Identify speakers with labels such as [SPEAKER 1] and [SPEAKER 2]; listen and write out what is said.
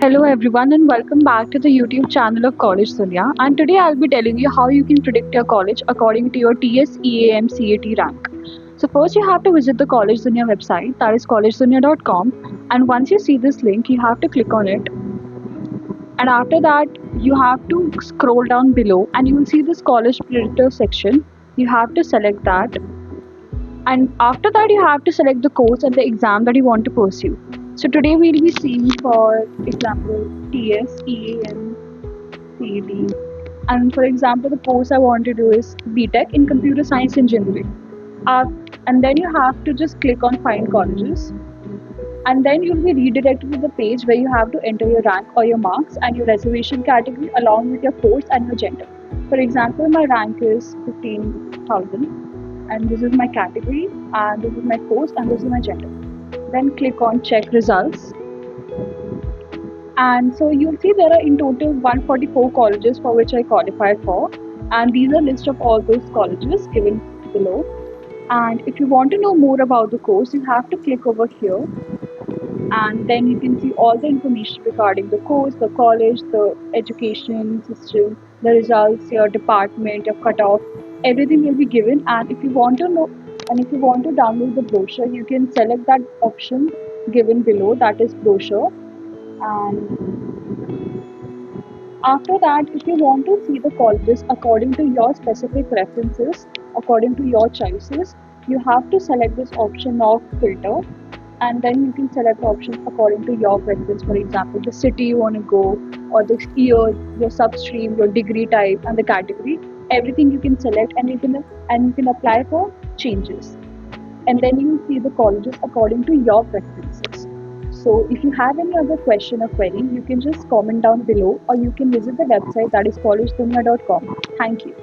[SPEAKER 1] Hello everyone and welcome back to the YouTube channel of Collegedunia, and today I'll be telling you how you can predict your college according to your TS EAMCET rank. So first you have to visit the Collegedunia website, that is collegedunia.com, and once you see this link you have to click on it, and after that you have to scroll down below and you will see this college predictor section. You have to select that, and after that you have to select the course and the exam that you want to pursue. So today we'll be seeing, for example, TS EAMCET, and for example the course I want to do is BTech in computer science engineering. uh, and then you have to just click on find colleges, and then you'll be redirected to the page where you have to enter your rank or your marks and your reservation category along with your course and your gender. For example, my rank is 15,000, and this is my category, and this is my course, and this is my gender. Then click on check results, and so you'll see there are in total 144 colleges for which I qualified for, and these are list of all those colleges given below. And if you want to know more about the course, you have to click over here, and then you can see all the information regarding the course, the college, the education system, the results, your department, your cutoff, everything will be given. And if you want to know, and if you want to download the brochure, you can select that option given below, that is brochure. And after that, if you want to see the colleges according to your specific preferences, according to your choices, you have to select this option of filter, and then you can select options according to your preference. For example, the city you want to go, or the year, your substream, your degree type, and the category. Everything you can select, and you can apply for changes, and then you will see the colleges according to your preferences. So if you have any other question or query, you can just comment down below, or you can visit the website, that is collegedunia.com. Thank you.